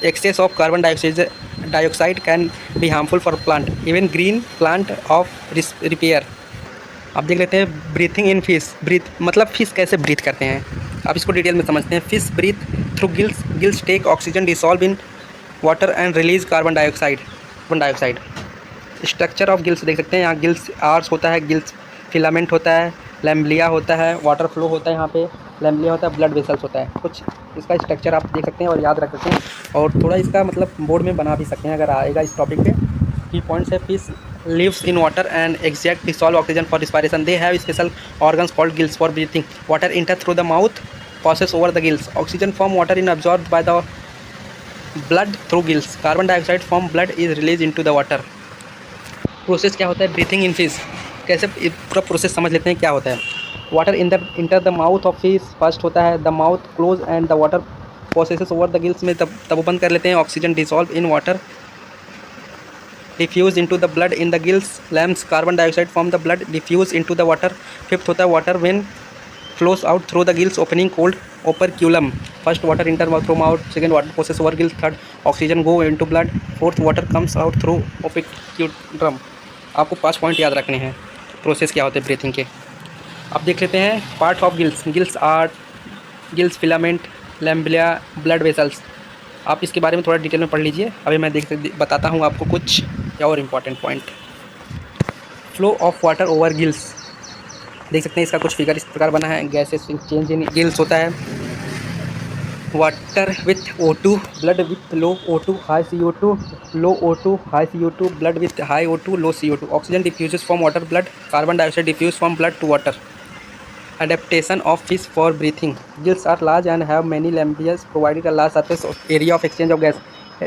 Excess of carbon dioxide can be harmful for plant, even green plant of repair. अब देख लेते हैं breathing in fish. Breathe मतलब fish कैसे breathe करते हैं, अब इसको डिटेल में समझते हैं। Fish breathe through gills take oxygen, dissolve in water and release carbon dioxide. Structure of gills देख सकते हैं, यहाँ गिल्स आर्स होता है, गिल्स फिलामेंट होता है, लैम्बलिया होता है, वाटर फ्लो होता है, यहाँ पे लैम्बलिया होता है, ब्लड वेसल्स होता है। कुछ इसका स्ट्रक्चर आप देख सकते हैं और याद रख सकते हैं, और थोड़ा इसका मतलब बोर्ड में बना भी सकते हैं अगर आएगा इस टॉपिक पे। की पॉइंट्स है, fish lives in water and exact dissolve oxygen for respiration. They have special organs called gills for breathing. Water enter through the mouth, passes over the gills. Oxygen from water is absorbed by the blood through gills. Carbon dioxide from blood is released into the water. Process क्या होता है breathing in fish, कैसे पूरा process समझ लेते हैं क्या होता है। Water enter the mouth of fish, first होता है the mouth close and the water processes over the gills में, तब बंद कर लेते हैं। Oxygen dissolve in water, diffuse into the blood in the gills lamellae, carbon dioxide from the blood diffuse into the water. Fifth होता है water when flows out through the gills opening called operculum. First water enter through mouth, second water passes over gills, third oxygen go into blood, fourth water comes out through operculum. आपको 5 point याद रखने हैं process क्या होते हैं breathing के। अब देख लेते हैं parts of gills. Gills filament, lamellae, blood vessels. आप इसके बारे में थोड़ा डिटेल में पढ़ लीजिए, अभी मैं बताता हूँ आपको कुछ और important point. Flow of water over gills देख सकते हैं, इसका कुछ फिगर इस प्रकार बना है। गैसेस चेंज इन गिल्स होता है, water with O2, blood with low O2 high CO2, low O2 high CO2, blood with high O2 low CO2। Oxygen diffuses from water blood, carbon dioxide diffuse from blood to water. Adaptation of fish for breathing. Gills are large and have many lamelles, providing a large surface area of exchange of gas.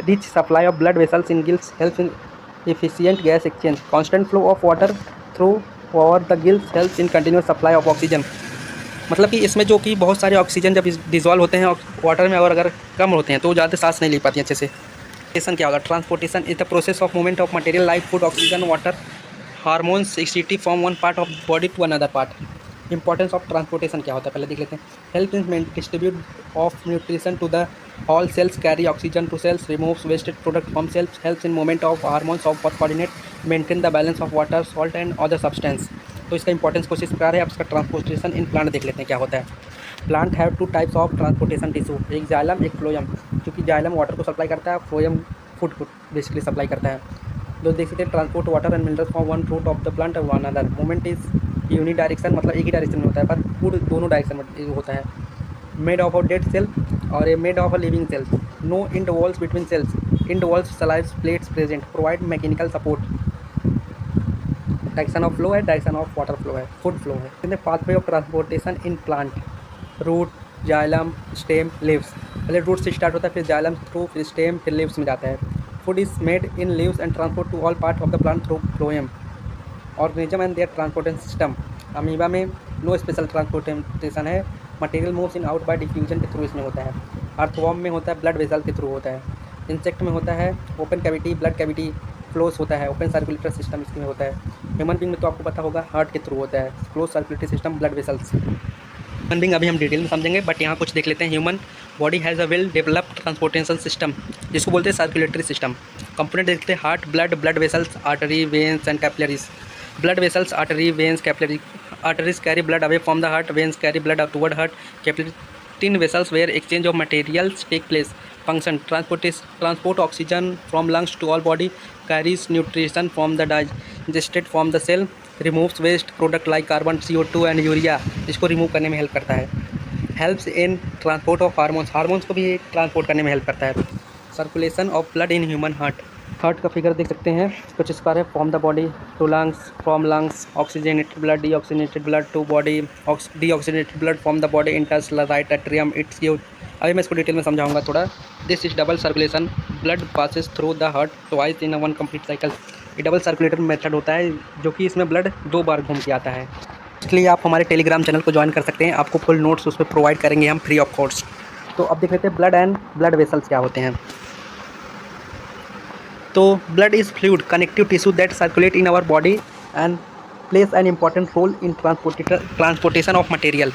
Rich supply of blood vessels in gills helps in efficient gas exchange. Constant flow of water through और the gills helps in continuous supply of oxygen. मतलब कि इसमें जो कि बहुत सारे oxygen जब dissolve होते हैं वाटर में और अगर कम होते हैं तो ज़्यादा सांस नहीं ले पाती अच्छे से। ट्रांसपोर्टेशन क्या होगा, transportation is the process of movement of material like food, oxygen, water, hormones, एक्सिटी from one part of body to another part. Importance of transportation क्या होता है पहले देख लेते हैं। Help in distribute of nutrition to the all cells, carry oxygen to cells, removes wasted product from cells, helps in movement of hormones of coordinate, maintain the balance of water, salt and other substance. तो इसका importance कुछ इस प्रकार है। अब इसका transportation in plant देख लेते हैं क्या होता है। Plant have 2 types of transportation tissue, एक जाइलम एक फ्लोएम। क्योंकि जाइलम वाटर को सप्लाई करता है, फ्लोएम फूड को बेसिकली सप्लाई करता है। तो देख सकते हैं transport water and minerals from one root of the plant one other. Movement is uni direction, मतलब एक ही डायरेक्शन में होता है, पर फूड दोनों डायरेक्शन में होता है। Made of a dead cell और a made of a living cells. No end walls between cells, end walls सलाइव्स plates present, provide mechanical support. Direction of flow है, डायरेक्शन ऑफ वाटर फ्लो है, food flow है। Pathway of transportation in plant, root, xylem, stem, leaves. पहले root से start होता है, फिर xylem through, फिर स्टेम, फिर लीव्स में जाता है। Food is made in leaves and transport to all part of the plant through phloem. Organism and their transportation system. Amoeba में नो स्पेशल ट्रांसपोर्टेशन है, material moves in out by diffusion के थ्रू इसमें होता है। अर्थवॉर्म में होता है, ब्लड वेसल के थ्रू होता है। इंसेक्ट में होता है open cavity, blood cavity close होता है, ओपन सर्कुलेटरी सिस्टम इसमें होता है। ह्यूमन बींग में तो आपको पता होगा हार्ट के थ्रू होता है, close circulatory system, blood vessels. Human being अभी हम डिटेल में समझेंगे, बट यहाँ कुछ देख लेते हैं। Human body has a well developed transportation system, जिसको बोलते हैं सर्कुलेटरी सिस्टम। कंपोनेंट देखते हैं heart, blood, blood vessels, artery, veins and capillaries. Blood vessels, artery, veins, capillary. Arteries carry blood away from the heart, veins carry blood toward heart, capillary tin vessels where exchange of materials take place. Function: transport oxygen from lungs to all body, carries nutrition from the digested from the cell, removes waste product like carbon, CO2 and urea, जिसको रिमूव करने में help करता है। Helps in transport of hormones, hormones को भी transport करने में हेल्प करता है। Circulation of blood in human heart, heart का फिगर देख सकते हैं कुछ इस पर है। From the body to lungs, from lungs oxygenated blood, deoxygenated blood to body, deoxygenated blood from the body enters right atrium, its use. अभी मैं इसको डिटेल में समझाऊंगा थोड़ा। This is double circulation, blood passes through the heart twice in one complete cycle. ये double circulator method होता है, जो कि इसमें ब्लड 2 बार घूम के आता है। इसलिए आप हमारे टेलीग्राम चैनल को ज्वाइन कर सकते हैं, आपको फुल नोट्स उस पर प्रोवाइड करेंगे हम फ्री ऑफ कॉस्ट। तो अब देख लेते हैं ब्लड एंड ब्लड वेसल्स क्या होते हैं। तो blood is fluid connective tissue that circulate in our body and plays an important role in transportation of material.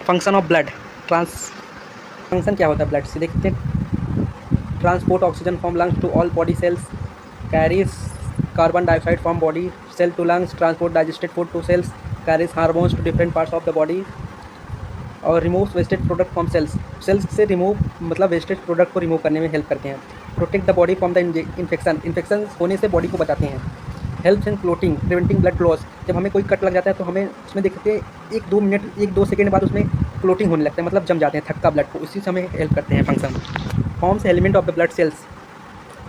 Function of blood, function क्या होता है ब्लड से देखते हैं। Transport oxygen from lungs to all body cells, carries carbon dioxide from body cell to lungs, transport digested food to cells, carries hormones to different parts of the body, और remove wasted product from cells, sales से remove मतलब wasted product को remove करने में help करते हैं। Protect the body from the infection, infection होने से बॉडी को बचाते हैं। Helps in clotting, preventing blood loss, जब हमें कोई कट लग जाता है तो हमें उसमें देखते हैं 1-2 मिनट 1-2 सेकेंड बाद उसमें क्लोटिंग होने लगता है, मतलब जम जाते हैं थक्का ब्लड को, उसी से हमें हेल्प करते हैं function. Forms element of the blood cells,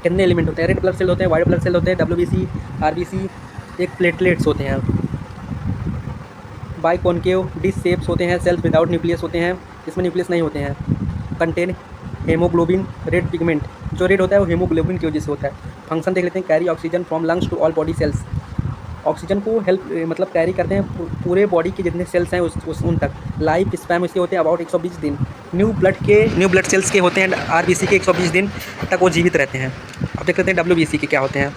कितने एलिमेंट होते हैं। रेड ब्लड सेल होते हैं, वाइट ब्लड सेल होते हैं, WBC, RBC, एक प्लेटलेट्स होते हैं। बाई कॉन्केव डिश शेप्स होते हैं, सेल्स विदाउट न्यूक्लियस होते हैं, इसमें न्यूक्लियस नहीं होते हैं। कंटेन हेमोग्लोबिन, रेड पिगमेंट, जो रेड होता है वो हेमोग्लोबिन की वजह से होता है। फंक्शन देख लेते हैं। Carry oxygen from lungs to all body cells, oxygen को हेल्प मतलब कैरी करते हैं पूरे बॉडी के जितने सेल्स हैं उन तक। लाइफ स्पैम इसके होते हैं अबाउट 120 दिन। न्यू ब्लड सेल्स के होते हैं RBC के 120 दिन तक वो जीवित रहते हैं। अब देख लेते हैं WBC के क्या होते हैं।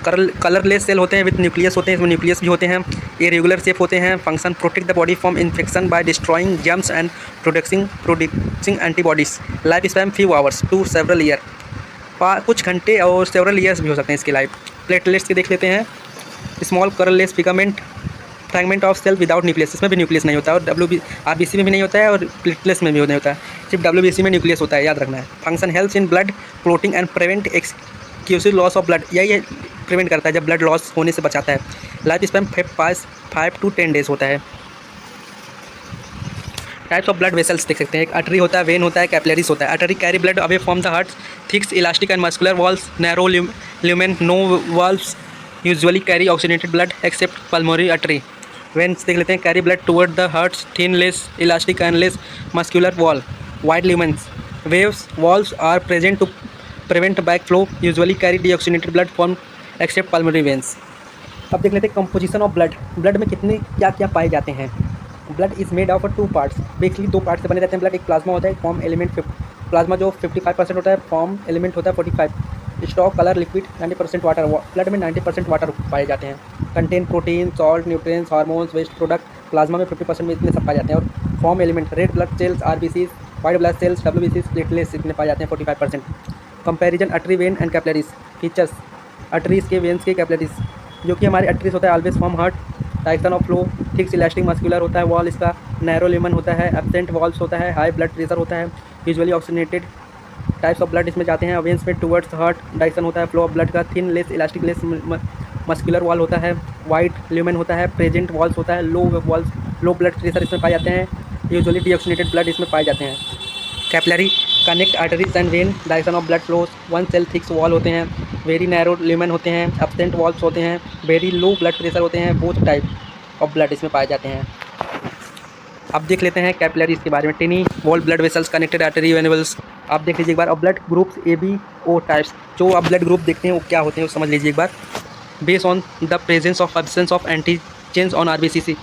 कलरलेस सेल होते हैं विद न्यूक्लियस होते हैं, इसमें न्यूक्लियस भी होते हैं। ये रेगुलर शेप होते हैं। Function protect the body from infection by destroying germs and producing antibodies. Life span few hours to several year, कुछ घंटे और सेवरल ईयर्स भी हो सकते हैं इसकी लाइफ। प्लेटलेट्स के देख लेते हैं। Small colourless filament fragment of cell without nucleus, इसमें भी न्यूक्लियस नहीं होता है, और RBC में भी नहीं होता है, और प्लेटलेट्स में भी नहीं होता है, सिर्फ WBC में न्यूक्लियस होता है, याद रखना है। Function helps in blood clotting and prevent exclusive loss of blood, यही प्रिवेंट करता है जब ब्लड लॉस होने से बचाता है। लाइफ स्पैन 5 to 10 डेज होता है। टाइप्स ऑफ ब्लड वेसल्स देख सकते हैं। एक आर्टरी होता है, वेन होता है, कैपिलरीज होता है। Artery carry blood away from the heart, thick elastic and muscular walls, narrow lumen, no valves, usually carry oxygenated blood except pulmonary artery. Veins देख लेते हैं। Carry blood toward the heart, thin, less elastic and less muscular wall, wide lumens. Waves valves are present to prevent back flow, usually carry deoxygenated blood from except pulmonary veins. अब देख लेते हैं composition of blood, blood में कितने क्या क्या पाए जाते हैं। Blood is made of 2 parts, basically 2 part से बने रहते हैं ब्लड। एक प्लाज्मा होता है, फॉर्म एलिमेंट प्लाज्मा जो 55% होता है, फॉर्म एलिमेंट होता है 45, stock colour liquid 90% water, blood में 90% वाटर पाए जाते हैं। Contain protein, salt, nutrients, hormones, waste product, plasma में 50% में इतने सब पाए जाते हैं। और form element red blood cells, RBCs, white blood cells, WBCs, platelets इतने पाए जाते हैं 45%। Comparison artery, vein and capillaries. Features arteries के, वेन्स के, कैपिलरीज। जो कि हमारी आर्टरीज होता है always from heart, direction of flow, थिक्स elastic muscular होता है वॉल इसका, नैरो ल्यूमेन होता है, एब्सेंट वॉल्स होता है, हाई ब्लड प्रेशर होता है, usually oxygenated. Types of blood इसमें जाते हैं। वेन्स में टुवर्ड्स हार्ट, डायरेक्शन होता है फ्लो ऑफ ब्लड का, thin, less elastic, less muscular wall होता है, वाइट ल्यूमेन होता है, प्रेजेंट वॉल्स होता है, लो ब्लड प्रेशर इसमें पाए जाते हैं, यूजुअली डीऑक्सीजनेटेड ब्लड इसमें पाए जाते हैं। Capillary connect arteries and vein, direction of blood flows, 1 cell thick wall होते हैं, वेरी नैरो ल्यूमेन होते हैं, एब्सेंट वॉल्स होते हैं, वेरी लो ब्लड प्रेशर होते हैं, बोथ टाइप ऑफ ब्लड इसमें पाए जाते हैं। अब देख लेते हैं कैपिलरीज के बारे में। Tiny wall blood vessels, connected artery venules. आप देख लीजिए एक बार। अब ब्लड ग्रुप्स ABO टाइप्स, जो आप ब्लड ग्रुप देखते हैं वो क्या होते हैं वो समझ लीजिए एक बार। Based on the presence of absence of antigens on RBC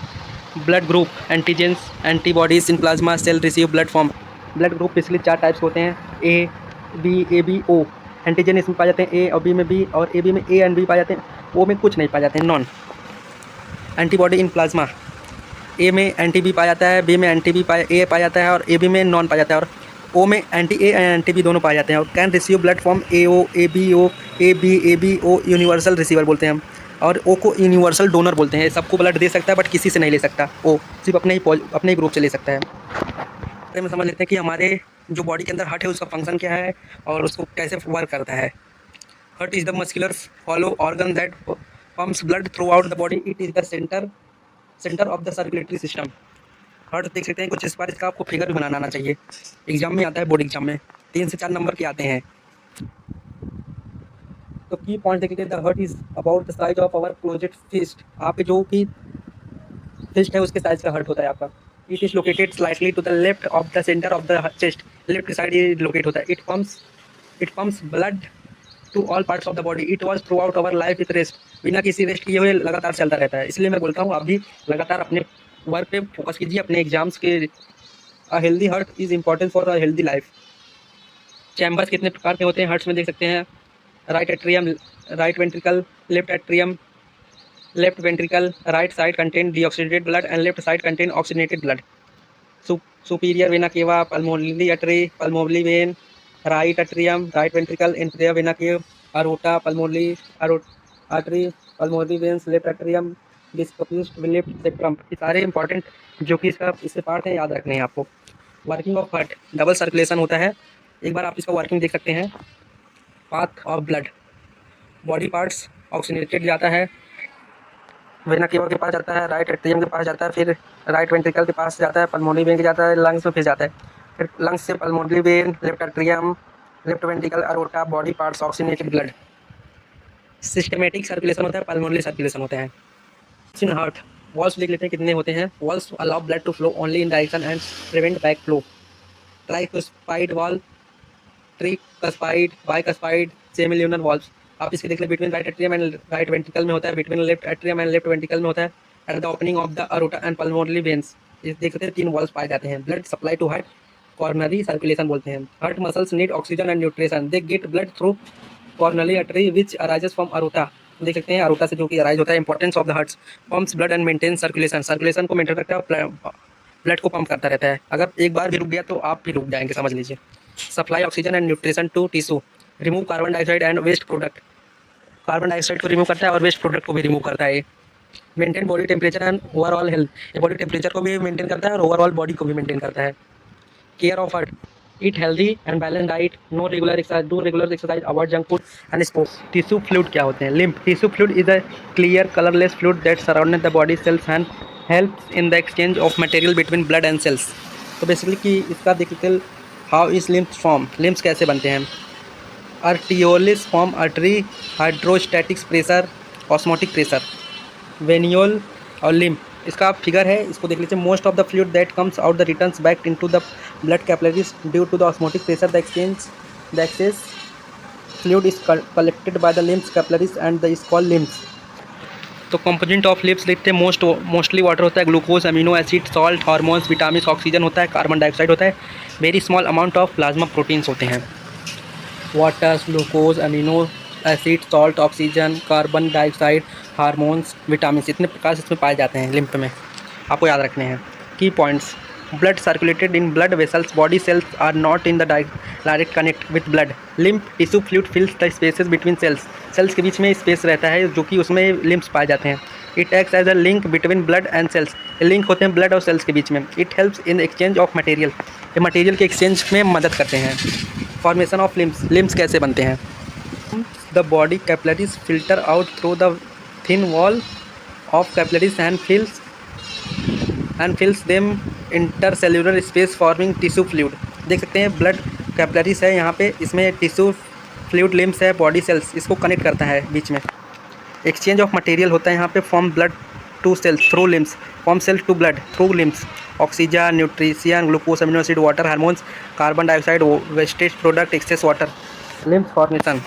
blood group, antigens antibodies in plasma cell receive blood form. Blood group पिछले 4 टाइप्स होते हैं, ABO। एंटीजन इसमें पाए जाते हैं A और B में B, और AB में A एंड B पाए जाते हैं, O में कुछ नहीं पाए जाते हैं, नॉन। एंटीबॉडी इन प्लाज्मा, ए में एंटी बी पाया जाता है, बी में एंटी बी पाया ए पाया जाता है और ए बी में नॉन पाया जाता है, और ओ में anti A and anti B दोनों पाए जाते हैं। और can receive blood from A O, A B O universal receiver बोलते हैं हम, और ओ को यूनिवर्सल डोनर बोलते हैं। सबको ब्लड दे सकता है बट किसी से नहीं ले सकता, ओ सिर्फ अपने ही ग्रुप से ले सकता है। बारे में समझ लेते हैं कि हमारे जो बॉडी के अंदर हार्ट है उसका फंक्शन क्या है और उसको कैसे वर्क करता है। Heart is the muscular hollow organ that pumps blood through out the body. It is the centre of the circulatory system. Heart देख सकते हैं कुछ इस बार, इसका आपको फिगर भी बनाना आना चाहिए, एग्जाम में आता है, बोर्ड एग्जाम में 3 से 4 नंबर के आते हैं। तो की पॉइंट देख लीजिए, the heart is about the size of our closed fist. आप जो कि फिस्ट है उसके साइज का हार्ट होता है आपका। It is located slightly to the left of the centre of the chest. Left side ये लोकेट होता है। It pumps blood to all parts of the body. It was throughout our life with rest. बिना किसी rest किए हुए लगातार चलता रहता है। इसलिए मैं बोलता हूँ आप भी लगातार अपने वर्क पे फोकस कीजिए, अपने एग्जाम्स के। A healthy heart is important for a healthy life. Chambers कितने प्रकार के होते हैं हार्ट्स में देख सकते हैं। Right atrium, right ventricle, left atrium, left ventricle, right side contain deoxidated blood and left side contain oxygenated blood. Superior vena cava, pulmonary artery, pulmonary vein, right atrium, right ventricle, inferior vena cava, aorta, pulmonary artery, pulmonary veins, left atrium, diffused left septum. ये सारे important जो कि इससे part है, याद रखने हैं आपको। Working of heart, double circulation होता है। एक बार आप इसका वर्किंग देख सकते हैं। Path of blood, body parts oxygenated जाता है, वेना केवा के पास जाता है, राइट एट्रियम के पास जाता है, फिर राइट वेंट्रिकल के पास जाता है, पल्मोनरी वेन के जाता है, लंग्स में फिर जाता है, फिर लंग्स से pulmonary vein, left atrium, left ventricle, aorta, body parts oxygenated blood. Systematic circulation होता है, पल्मोनरी सर्कुलेशन होता है। इन हार्ट वॉल्स देख लेते हैं कितने होते हैं। Valves allow blood to flow only in direction and prevent back flow. Tricuspid valve, tricuspid, bicuspid, semilunar valves. आप इसके देख लें, between right atrium and right ventricle में होता है, between left atrium and left ventricle में होता है, at the opening of the aorta and pulmonary veins. इस देख सकते हैं 3 वॉल्स पाए जाते हैं। Blood supply to heart, coronary circulation बोलते हैं। Heart muscles need oxygen and nutrition. They get blood through coronary artery which arises from aorta. देख सकते हैं अरोटा से जो कि अराइज होता है। Importance of the hearts, pumps blood and maintain circulation. Circulation को मेंटेन रखता है, ब्लड को पंप करता रहता है। अगर एक बार भी रुक गया तो आप भी रुक जाएंगे, समझ लीजिए। Supply oxygen and nutrition to tissue, remove carbon dioxide and waste product. Carbon dioxide को रिमूव करता है और वेस्ट प्रोडक्ट को भी रिमूव करता है। Maintain body temperature and overall health, ये बॉडी टेम्परेचर को भी मेंटेन करता है और ओवरऑल बॉडी को भी मेंटेन करता है। Care of heart, eat healthy and balance diet, no regular exercise, do regular exercise, avoid junk food and sports. Tissue fluid क्या होते हैं? Lymph, tissue fluid is a clear colourless fluid that surround the body cells and helps in the exchange of material between blood and cells. तो basically कि इसका देखिए how is lymph form, lymphs कैसे बनते हैं। Arterioles form artery, hydrostatics pressure, osmotic pressure, venule और lymph. इसका figure है, इसको देख लीजिए। Most of the fluid that comes out the returns back into the blood capillaries due to the osmotic pressure. The excess fluid is collected by the lymphs capillaries and the is called lymphs. तो component of लिम्फ्स देखते हैं। Mostly water होता है, glucose, amino acid, salt, hormones, vitamin, oxygen होता है, carbon dioxide होता है, very small amount of plasma proteins होते हैं। Water, glucose, amino acid, salt, oxygen, carbon dioxide, hormones, vitamin, इतने प्रकार से इसमें पाए जाते हैं लिम्फ में, आपको याद रखने हैं। Key points, blood circulated in blood vessels, body cells are not in the direct connect with blood. Lymph tissue fluid fills the spaces between cells, cells के बीच में स्पेस रहता है जो कि उसमें लिम्फ्स पाए जाते हैं। It acts as a link between blood and cells, link होते हैं ब्लड और सेल्स के बीच में। It helps in exchange of material, ये मटेरियल के एक्सचेंज में मदद करते हैं। फॉर्मेशन ऑफ लिम्फ्स, लिम्फ्स कैसे बनते हैं। The body capillaries filter out through the thin wall of capillaries and fills them intercellular space forming tissue fluid. देख सकते हैं ब्लड कैपिलरीज है यहाँ पे, इसमें टिश्यू फ्लूइड लिम्फ्स है, बॉडी सेल्स, इसको कनेक्ट करता है बीच में। एक्सचेंज ऑफ मटेरियल होता है यहाँ पे, form blood to cells through lymphs, form cell to blood through lymphs, oxygen, nutrition, glucose, amino acid, water, hormones, carbon dioxide, wastage product, excess water. Lymph formation,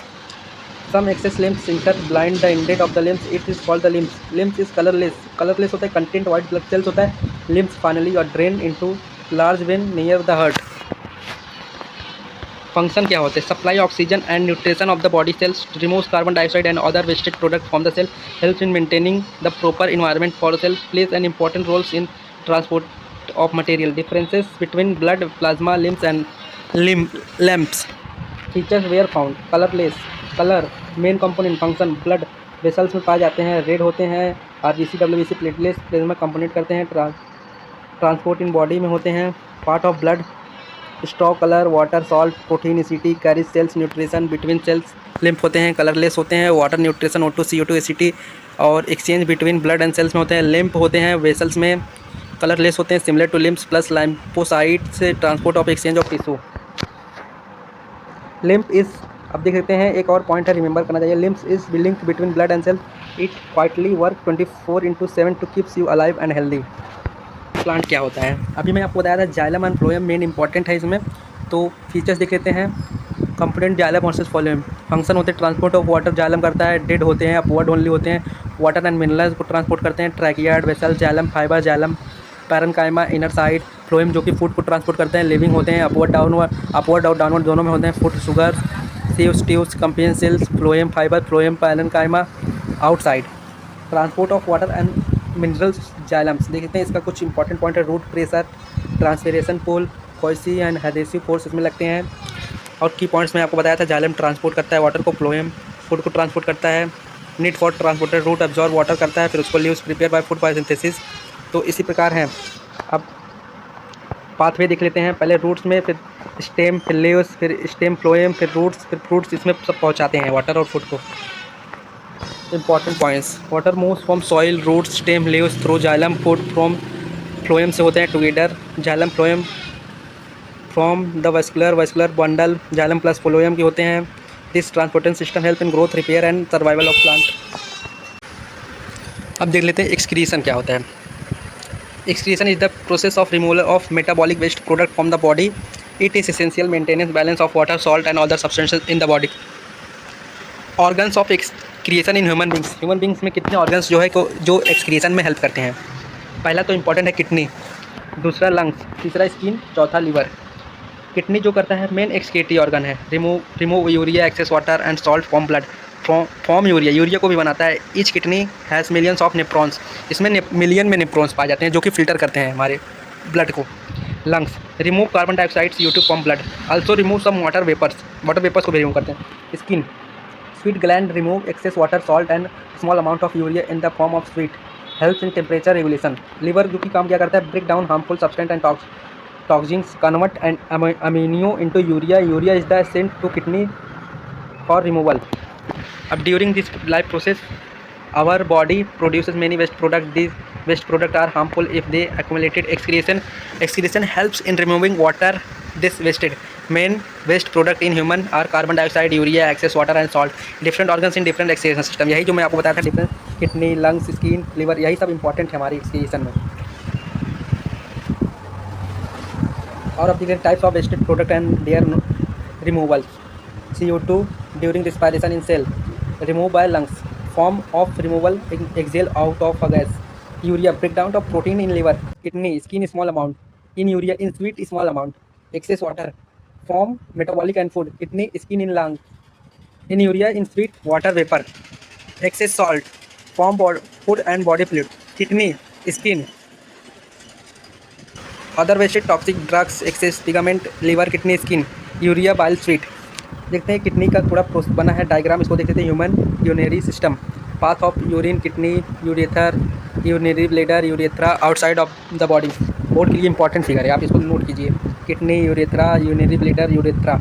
some excess lymphs enter blind the indent of the lymphs, it is called the lymphs. Lymph is colourless, colourless होता है, content white blood cells होता है। Lymphs finally और drain into large vein near the heart. Function क्या होते हैं? Supply oxygen and nutrition of the body cells, removes carbon dioxide and other wasted product from the cell, helps in maintaining the proper environment for the cell, plays an important roles in transport of material. Differences between blood, plasma, limbs and lamps. Features were found. Colorless, color, main component, function, blood vessels में पाए जाते हैं, red होते हैं, RBC, WBC, platelets plasma component करते हैं, transport in body में होते हैं, part of blood, stock, colour, water, salt, protein, एसिटी, carry cells, nutrition between cells, lymph होते हैं, कलरलेस होते हैं, वाटर, न्यूट्रिशन, O2, CO2, एसिटी और exchange between blood and cells में होते हैं, लिम्फ होते हैं वेसल्स में, कलरलेस होते हैं, similar to lymphs plus lymphocytes, transport of exchange of tissue. Lymph is, अब देख सकते हैं एक और पॉइंट है रिमेंबर करना चाहिए, lymph is link between blood and cell, it quietly work 24/7 to keeps you alive and healthy. Plant क्या होता है, अभी मैं आपको बताया था xylem and phloem main important है इसमें, तो फीचर्स देख लेते हैं। Component xylem versus phloem, function होते हैं ट्रांसपोर्ट ऑफ वाटर, जाइलम करता है, डेड होते हैं, अपवर्ड ओनली होते हैं, वाटर एंड मिनरल्स को ट्रांसपोर्ट करते हैं, tracheid, vessel, xylem fibre, xylem parenchyma, inner side, phloem जो कि फूड को ट्रांसपोर्ट करते हैं, लिविंग होते हैं, अपवर्ड और डाउनवर्ड दोनों में होते हैं, food, sugar, sieves, tubes, companion cells, phloem fibre, phloem parenchyma, outside, transport of water and minerals, xylems. देखते हैं इसका कुछ इंपॉर्टेंट पॉइंट है, root pressure, transpiration pull, cohesion and adhesive force इसमें लगते हैं। और की पॉइंट्स मैं आपको बताया था, जाइलम ट्रांसपोर्ट करता है वाटर को, फ्लोएम फूड को ट्रांसपोर्ट करता है, need for transporter, root absorb water करता है, फिर उसको leaves prepare by food biosynthesis. तो इसी प्रकार है। अब पाथवे देख लेते हैं, पहले रूट्स में, फिर स्टेम, फिर लीव्स, फिर स्टेम, फ्लोएम, फिर रूट्स, फिर फ्रूट्स, इसमें सब पहुंचाते हैं वाटर और फूड को। Important points, water moves from soil, roots, stem, leaves through xylem, food from phloem से होते हैं together, xylem phloem from the vascular bundle, xylem plus phloem के होते हैं। This transportation system help in growth, repair and survival of plant. अब देख लेते हैं एक्सक्रीशन क्या होता है। Excretion is the process of removal of metabolic waste product from the body, it is essential maintenance balance of water, salt and other substances in the body. Organs of excretion in human beings में कितने organs जो है को जो excretion में help करते हैं। पहला तो इंपॉर्टेंट है किडनी, दूसरा लंग्स, तीसरा स्किन, चौथा लीवर। किडनी जो करता है मेन एक्सक्रीटरी ऑर्गन है, remove urea, excess water and salt from blood, form urea को भी बनाता है। Each kidney has millions of nephrons, इसमें मिलियन में नेफ्रॉन्स पाए जाते हैं जो कि फिल्टर करते हैं हमारे ब्लड को। Lungs remove carbon dioxide, CO2 from blood, also remove some water vapours को भी रिमूव करते हैं। Skin, sweat gland remove excess water, salt and small amount of urea in the form of sweat, helps in temperature regulation. Liver जो कि काम क्या करता है, break down harmful substance and toxins, convert and ammonia into urea is the sent to kidney for removal. अब during this life process our body produces many waste product, this waste product are harmful if they accumulated। Excretion helps in removing water this wasted. Main waste product in human are carbon dioxide, urea, excess water and salt. Different organs in different excretion system, यही जो मैं आपको बताया था, different kidney, lungs, skin, liver, यही सब important है हमारी एक्सक्रीशन में। और अब देखिए types of wasted product and their removal. CO2 during respiration in cell, remove by lungs, form of removal, exhale out of a gas. Urea, breakdown of protein in liver, kidney, skin small amount, in urea in sweet small amount, excess water, form metabolic and food, kidney, skin in lung, in urea in sweet water vapour, excess salt, form food and body fluid, kidney, skin, other wasted toxic drugs, excess ligament, liver, kidney, skin, urea, bile, sweet. देखते हैं kidney का थोड़ा process बना है diagram, इसको देखते हैं। Human urinary system, path of urine, kidney, ureter, urinary bladder, urethra outside of the body. Board के लिए इंपॉर्टेंट फिगर है, आप इसको नोट कीजिए। Kidney, urethra, urinary bladder, urethra,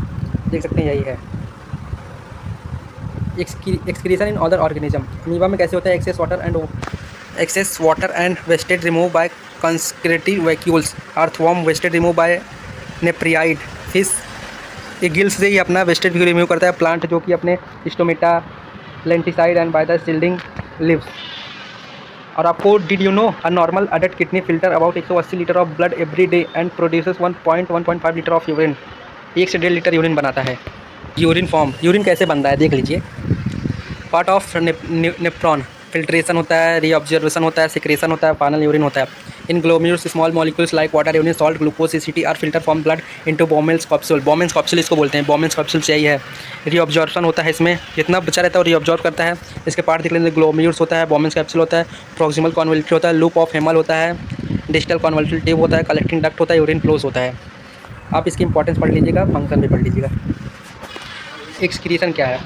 देख सकते हैं यही है। Excretion in other organism, amoeba में कैसे होता है, excess water and wasted remove by कंस्क्रेटिव vacuoles, earthworm wasted remove by nephridia, fish ये गिल्स से ही अपना वेस्टेज भी रिमूव करता है। प्लांट जो कि अपने stomata, lenticels and by the shedding leaves. और आपको did you know a normal adult kidney filter about 180 litre of blood every day and produces 1.5 litre of urine, 1 से 1.5 लीटर यूरिन बनाता है। यूरिन फॉर्म, यूरिन कैसे बनता है देख लीजिए। पार्ट ऑफ नेफ्रॉन, फिल्ट्रेशन होता है, रीऑब्जर्वेशन होता है, सिक्रेशन होता है, फाइनल यूरिन होता है। In glomerulus small molecules like water, urine, salt, glucose, एसिटी are filter from blood into Bowman's capsule. Bowman's capsule इसको बोलते हैं, बोमेल्स कैप्सूल यही है। रीऑब्जॉर्प्शन होता है, इसमें जितना बचा रहता है वो रीऑब्जॉर्ब करता है। इसके पार्ट देख लेंगे, ग्लोम्यूल्स होता है, बोमेल्स कैप्सूल होता है, प्रॉक्सिमल कॉन्वोल्यूट होता है, लूप ऑफ हेमल होता है, डिजिटल कन्वॉल्यूशन ट्यूब होता है, कलेक्टिंग डक्ट होता है, यूरिन फ्लोस होता है। आप इसकी इंपॉर्टेंस पढ़ लीजिएगा, फंक्शन भी पढ़ लीजिएगा। एक्सक्रीशन क्या है?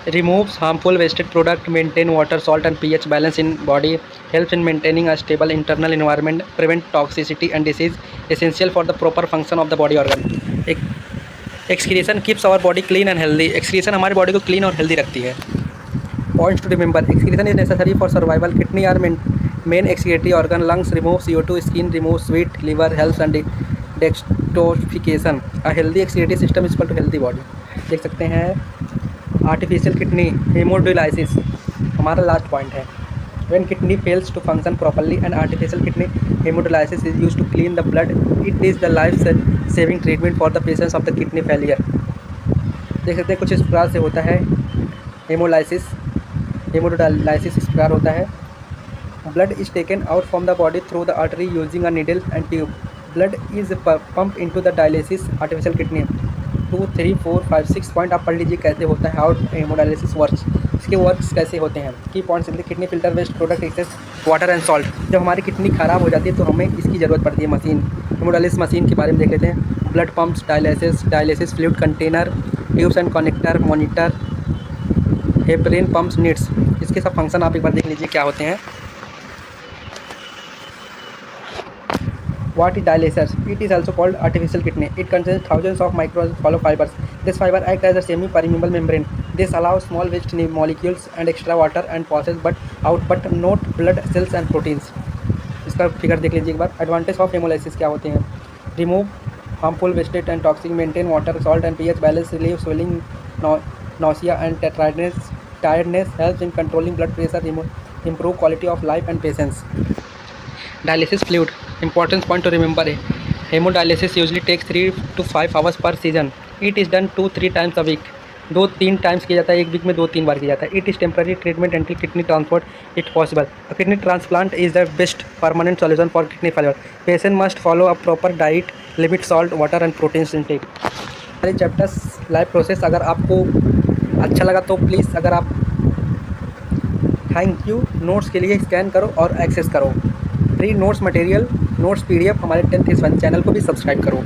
Removes harmful wasted product, maintain water salt and pH balance in body, helps in maintaining a stable internal environment, prevent toxicity and disease, essential for the proper function of the body organ. Excretion keeps our body clean and healthy. Excretion हमारी body को clean और healthy रखती है। Points to remember, excretion is necessary for survival. Kidney are main excretory organ, lungs remove CO2, skin remove sweet, liver helps and detoxification. A healthy excretory system is equal to healthy body. देख सकते हैं artificial kidney haemodialysis हमारा last point है। When kidney fails to function properly and artificial kidney haemodialysis is used to clean the blood. It is the life saving treatment for the patients of the kidney failure. देख सकते हैं कुछ इस प्रकार से होता है हेमोडायलिसिस इस प्रकार होता है। Blood is taken out from the body through the artery using a needle and tube. Blood is pump into the dialysis artificial kidney. 2, 3, 4, 5, 6 point आप पढ़ लीजिए कैसे होता है, हाउ हेमोडायलिसिस वर्क्स, इसके वर्क्स कैसे होते हैं। Key points simply kidney filter waste product excess water and salt. जब हमारी किडनी खराब हो जाती है तो हमें इसकी ज़रूरत पड़ती है मशीन। हेमोडायलिसिस मशीन के बारे में देख लेते हैं। Blood pumps, dialysis fluid container, tubes and connector, monitor, heparin pumps needs. इसके सब फंक्शन आप एक बार देख लीजिए क्या होते हैं। What is dialysis? It is also called artificial kidney. It contains thousands of micro hollow fibers. This fiber act as a semi-permeable membrane. This allows small waste molecules and extra water and passes but not blood cells and proteins. इसका figure देख लीजिए एक बार। Advantage of haemolysis क्या होते हैं? Remove harmful wastage and toxic, maintain water salt and pH balance, relieve swelling, nausea and tiredness, helps in controlling blood pressure, improve quality of life and patience. Dialysis fluid. Important point to remember है hemodialysis usually takes 3 to 5 hours per season. It is done 2-3 times a week. 2-3 times किया जाता है, एक week में 2-3 बार किया जाता है। It is temporary treatment until kidney transport it possible. Kidney transplant is the best permanent solution for kidney failure. Patient must follow a proper diet, limit salt, water and proteins intake. हमारे chapters live process अगर आपको अच्छा लगा तो please अगर आप thank you notes के लिए स्कैन करो और एक्सेस करो। Free notes material, notes PDF हमारे 10th इस चैनल को भी सब्सक्राइब करो।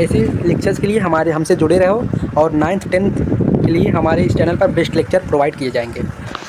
ऐसे लेक्चर्स के लिए हमसे जुड़े रहो और 9th 10th के लिए हमारे इस चैनल पर बेस्ट लेक्चर प्रोवाइड किए जाएंगे।